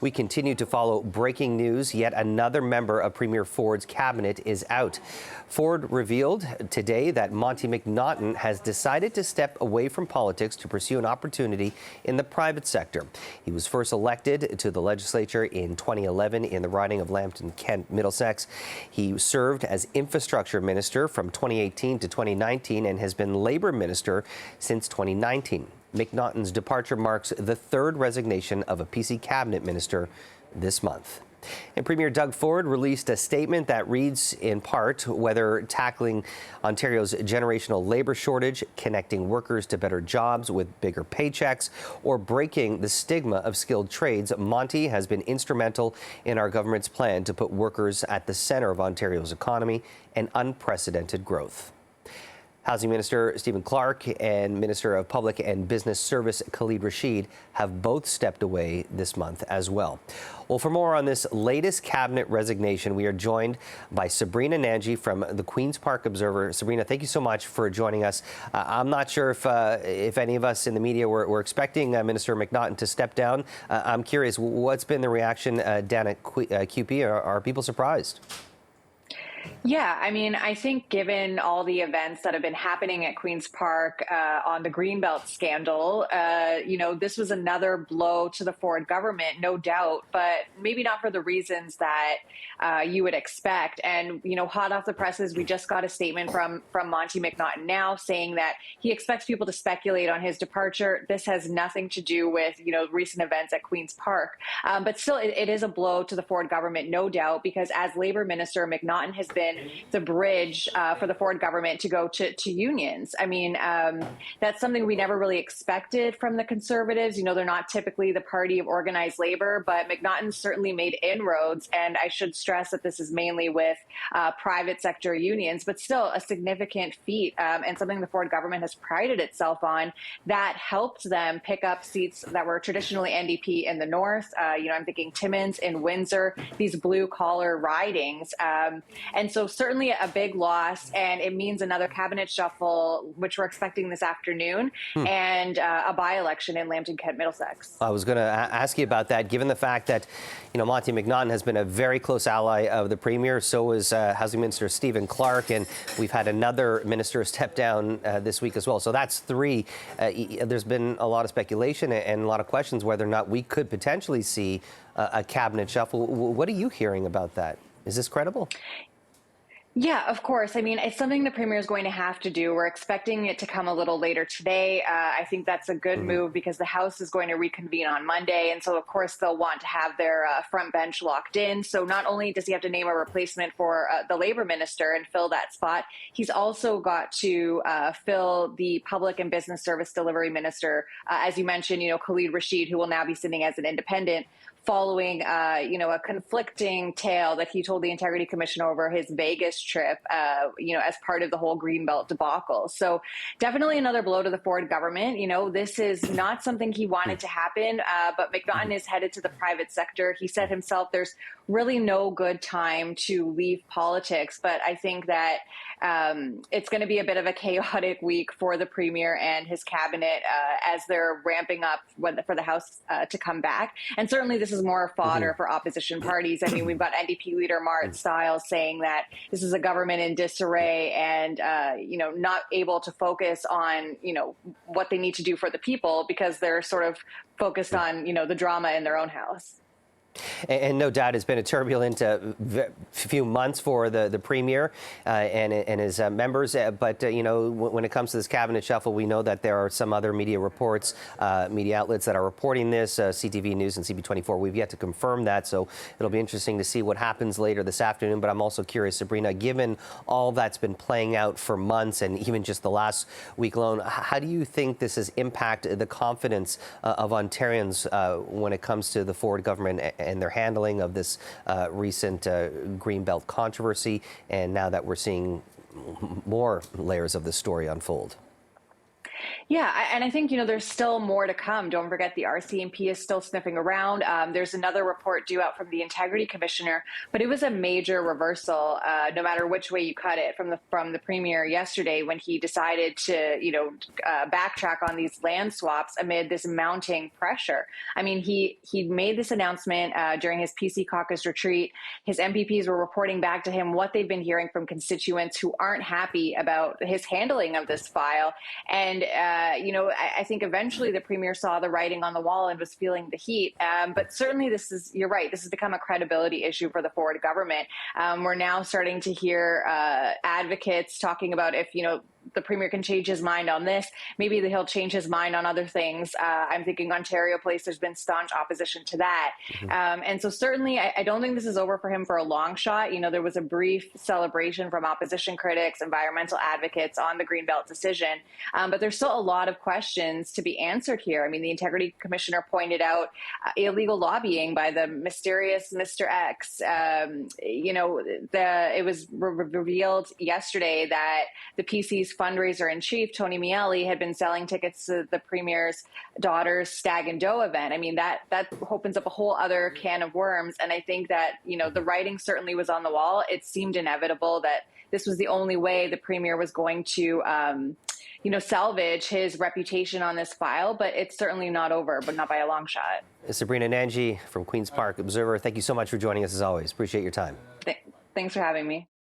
We continue to follow breaking news. Yet another member of Premier Ford's cabinet is out. Ford revealed today that Monte McNaughton has decided to step away from politics to pursue an opportunity in the private sector. He was first elected to the legislature in 2011 in the riding of Lambton-Kent Middlesex. He served as infrastructure minister from 2018 to 2019 and has been Labour Minister since 2019. McNaughton's departure marks the third resignation of a PC cabinet minister this month. And Premier Doug Ford released a statement that reads in part whether tackling Ontario's generational labour shortage, connecting workers to better jobs with bigger paychecks, or breaking the stigma of skilled trades, Monte has been instrumental in our government's plan to put workers at the centre of Ontario's economy and unprecedented growth. Housing Minister Stephen Clark and Minister of Public and Business Service Khalid Rashid have both stepped away this month as well. Well, for more on this latest cabinet resignation, we are joined by Sabrina Nanji from the Queen's Park Observer. Sabrina, thank you so much for joining us. I'm not sure if any of us in the media were expecting Minister McNaughton to step down. I'm curious, what's been the reaction down at QP? Are people surprised? Yeah, I mean, I think given all the events that have been happening at Queen's Park on the Greenbelt scandal, this was another blow to the Ford government, no doubt, but maybe not for the reasons that you would expect. And, hot off the presses, we just got a statement from Monte McNaughton now saying that he expects people to speculate on his departure. This has nothing to do with, recent events at Queen's Park. But still, it is a blow to the Ford government, no doubt, because as Labour Minister, McNaughton has been the bridge for the Ford government to go to unions. I mean, that's something we never really expected from the Conservatives. They're not typically the party of organized labor, but McNaughton certainly made inroads. And I should stress that this is mainly with private sector unions, but still a significant feat and something the Ford government has prided itself on that helped them pick up seats that were traditionally NDP in the north. I'm thinking Timmins in Windsor, these blue collar ridings. And so certainly a big loss, and it means another cabinet shuffle, which we're expecting this afternoon, and a by-election in Lambton-Kent Middlesex. I was going to ask you about that, given the fact that, Monte McNaughton has been a very close ally of the Premier. So is Housing Minister Stephen Clark, and we've had another minister step down this week as well. So that's three. There's been a lot of speculation and a lot of questions whether or not we could potentially see a cabinet shuffle. What are you hearing about that? Is this credible? Yeah, of course. I mean, it's something the Premier is going to have to do. We're expecting it to come a little later today. I think that's a good move because the House is going to reconvene on Monday. And so, of course, they'll want to have their front bench locked in. So not only does he have to name a replacement for the Labour Minister and fill that spot, he's also got to fill the Public and Business Service Delivery Minister. As you mentioned, Khalid Rashid, who will now be sitting as an independent, following, a conflicting tale that he told the Integrity Commission over his Vegas trip, as part of the whole Greenbelt debacle. So definitely another blow to the Ford government. This is not something he wanted to happen, but McNaughton is headed to the private sector. He said himself there's really no good time to leave politics, but I think that it's going to be a bit of a chaotic week for the Premier and his cabinet as they're ramping up for the House to come back. And certainly this is more fodder for opposition parties. I mean, we've got NDP leader Marit Stiles saying that this is a government in disarray and, not able to focus on, what they need to do for the people because they're sort of focused on, the drama in their own house. And no doubt it's been a turbulent few months for the Premier and his members. But, when it comes to this cabinet shuffle, we know that there are some other media reports, media outlets that are reporting this, CTV News and CB24. We've yet to confirm that, so it'll be interesting to see what happens later this afternoon. But I'm also curious, Sabrina, given all that's been playing out for months and even just the last week alone, how do you think this has impacted the confidence of Ontarians when it comes to the Ford government and their handling of this recent Greenbelt controversy, and now that we're seeing more layers of the story unfold? And I think, there's still more to come. Don't forget the RCMP is still sniffing around. There's another report due out from the Integrity Commissioner, but it was a major reversal, no matter which way you cut it, from the Premier yesterday when he decided to, backtrack on these land swaps amid this mounting pressure. I mean, he made this announcement during his PC caucus retreat. His MPPs were reporting back to him what they've been hearing from constituents who aren't happy about his handling of this file. And, I think eventually the Premier saw the writing on the wall and was feeling the heat. But certainly you're right, this has become a credibility issue for the Ford government. We're now starting to hear advocates talking about if, the Premier can change his mind on this, maybe he'll change his mind on other things. I'm thinking Ontario Place, there's been staunch opposition to that. And so certainly I don't think this is over for him for a long shot. There was a brief celebration from opposition critics, environmental advocates on the Greenbelt decision, but there's still a lot of questions to be answered here. I mean, the Integrity Commissioner pointed out illegal lobbying by the mysterious Mr. X. It was revealed yesterday that the PC's fundraiser in chief, Tony Miele, had been selling tickets to the Premier's daughter's Stag and Doe event. I mean, that opens up a whole other can of worms. And I think that, the writing certainly was on the wall. It seemed inevitable that this was the only way the Premier was going to, salvage his reputation on this file. But it's certainly not over, but not by a long shot. Sabrina Nanji from Queen's Park Observer, thank you so much for joining us as always. Appreciate your time. Thanks for having me.